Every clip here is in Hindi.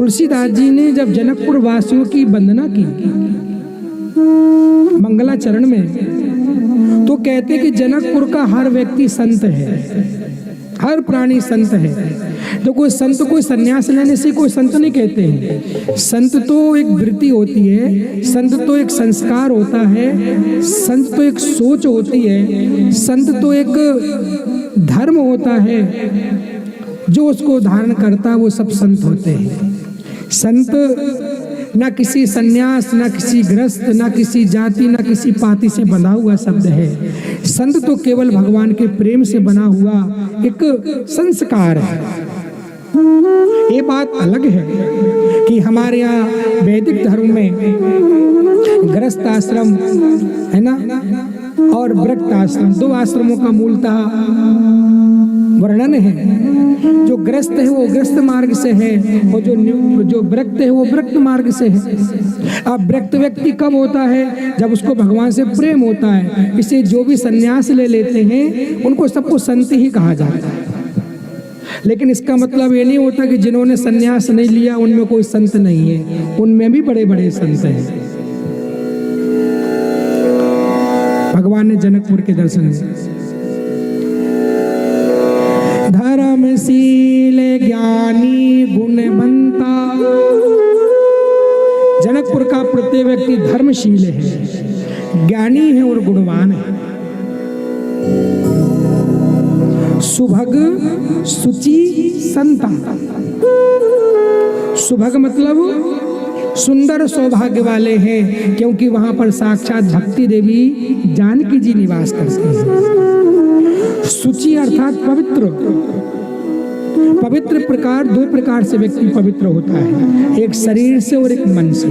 तुलसीदास जी ने जब जनकपुर वासियों की वंदना की मंगलाचरण में, तो कहते कि जनकपुर का हर व्यक्ति संत है, हर प्राणी संत है। तो कोई संत कोई संन्यास लेने से कोई संत नहीं कहते हैं। संत तो एक वृत्ति होती है, संत तो एक संस्कार होता है, संत तो एक सोच होती है, संत तो एक धर्म होता है, जो उसको धारण करता है वो सब संत होते हैं। संत ना किसी सन्यास, ना किसी ग्रस्त, ना किसी जाति, ना किसी पाति से बना हुआ शब्द है। संत तो केवल भगवान के प्रेम से बना हुआ एक संस्कार है। ये बात अलग है कि हमारे यहाँ वैदिक धर्म में गृहस्थ आश्रम है ना, और वृक्त आश्रम, दो आश्रमों का मूलतः वर्णन है। जो ग्रस्त है वो ग्रस्त मार्ग से है, और जो वृक्त है वो वृक्त मार्ग से है। अब वृक्त व्यक्ति कब होता है? जब उसको भगवान से प्रेम होता है। इसे जो भी सन्यास ले लेते हैं उनको सबको संत ही कहा जाता है। लेकिन इसका मतलब ये नहीं होता कि जिन्होंने सन्यास नहीं लिया उनमें कोई संत नहीं है, उनमें भी बड़े बड़े संत हैं। भगवान ने जनकपुर के दर्शन दिए। धर्मशील ज्ञानी गुणवंता, जनकपुर का प्रत्येक व्यक्ति धर्मशील है, ज्ञानी है और गुणवान है। सुभग सुचि संता, सुभग मतलब सुंदर सौभाग्य वाले हैं, क्योंकि वहां पर साक्षात भक्ति देवी जानकी जी निवास करती हैं। सुचि अर्थात पवित्र। पवित्र प्रकार, दो प्रकार से व्यक्ति पवित्र होता है, एक शरीर से और एक मन से।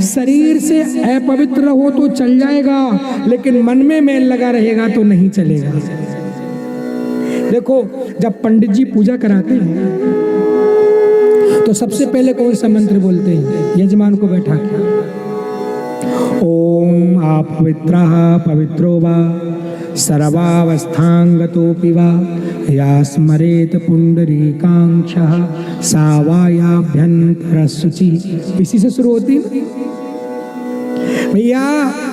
शरीर से अपवित्र हो तो चल जाएगा, लेकिन मन में मैल लगा रहेगा तो नहीं चलेगा। देखो, जब पंडित जी पूजा कराते हैं तो सबसे पहले कौन सा मंत्र बोलते हैं? यजमान को बैठा के, ओम आप पवित्रः पवित्रो वा सर्वावस्थांगतोऽपि वा या स्मरेत पुंडरीकाक्षः सा वा याभ्यन्तरशुचि। इसी से शुरू होती है। भैया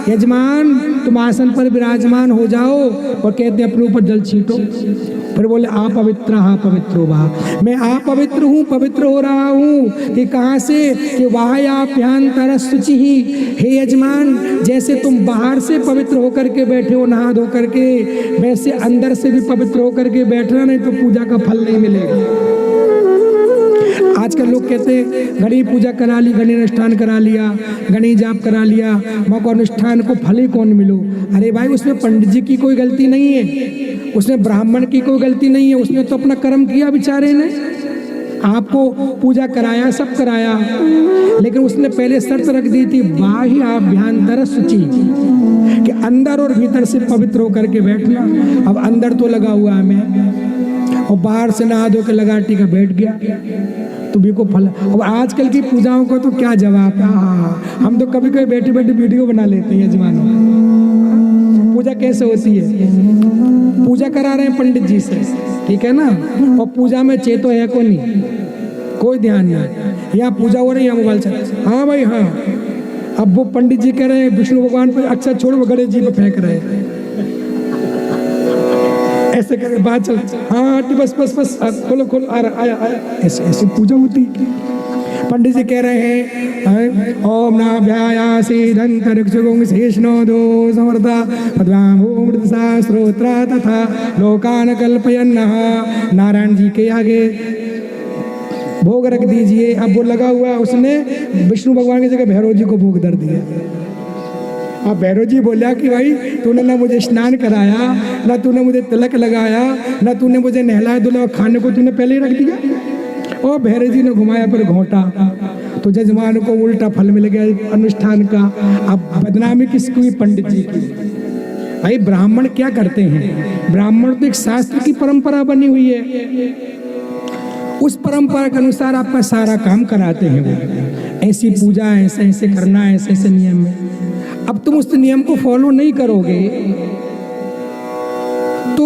यजमान तुम आसन पर विराजमान हो जाओ, और कहते अपने ऊपर जल छींटो। फिर बोले आप पवित्रः पवित्रो वा, मैं आप पवित्र हूँ, पवित्र हो रहा हूँ। कि कहाँ से? कि वाह्याभ्यन्तरशुचि ही। हे यजमान, जैसे तुम बाहर से पवित्र होकर के बैठे हो नहा धो करके, वैसे अंदर से भी पवित्र होकर के बैठना, नहीं तो पूजा का फल नहीं मिलेगा। आजकल लोग कहते हैं गणेश पूजा करा ली, गणेश अनुष्ठान करा लिया, गणेश जाप करा लिया, मको अनुष्ठान को फल ही कौन मिलो। अरे भाई, उसमें पंडित जी की कोई गलती नहीं है, उसमें ब्राह्मण की कोई गलती नहीं है, उसने तो अपना कर्म किया बेचारे ने। आपको पूजा कराया, सब कराया, लेकिन उसने पहले शर्त रख दी थी बाह्याभ्यन्तरशुचि, कि अंदर और भीतर से पवित्र होकर के बैठना। अब अंदर तो लगा हुआ है मैं, और बाहर से नहा धो के लगा टीका बैठ गया तो भी को फल। अब आजकल की पूजाओं को तो क्या जवाब है। हम तो कभी कभी बैठे बैठे वीडियो बना लेते हैं यजमानों। पूजा कैसे होती है? पूजा करा रहे हैं पंडित जी से, ठीक है ना, और पूजा में चेतो है को नहीं, कोई ध्यान नहीं। यहाँ पूजा हो रही है, मोबाइल से हाँ भाई हाँ। अब वो पंडित जी कह रहे हैं विष्णु भगवान पर, अच्छा छोड़, वो गणेश जी पे फेंक रहे हैं, ऐसे करके बात चल, हाँ बस बस बस खोलो खोलो, आया आया, ऐसे ऐसे पूजा होती। पंडित जी कह रहे हैं ओम नाभ्यायासी धंतरक्षुगुं शेषनो दो समर्था पद्मामृतसा श्रोत्रा तथा लोकान कल्पयन्नः। नारायण जी के आगे भोग रख दीजिए। अब वो लगा हुआ, उसने विष्णु भगवान की जगह भैरव जी को भोग धर दिया। अब भैरव जी बोला कि भाई तूने ना मुझे स्नान कराया, ना तूने मुझे तिलक लगाया, ना तूने मुझे नहलाया धुलाया, खाने को तूने पहले ही रख दिया। और भैरव जी ने घुमाया पर घोंटा, तो जजमान को उल्टा फल मिल गया अनुष्ठान का। अब बदनामी किसकी? पंडित जी की। भाई ब्राह्मण क्या करते हैं? ब्राह्मण तो एक शास्त्र की परंपरा बनी हुई है, उस परंपरा के अनुसार आपका सारा काम कराते हैं। वो ऐसी पूजा, ऐसे ऐसे करना, ऐसे ऐसे नियम है। अब तुम उस नियम को फॉलो नहीं करोगे तो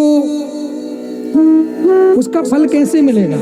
उसका फल कैसे मिलेगा?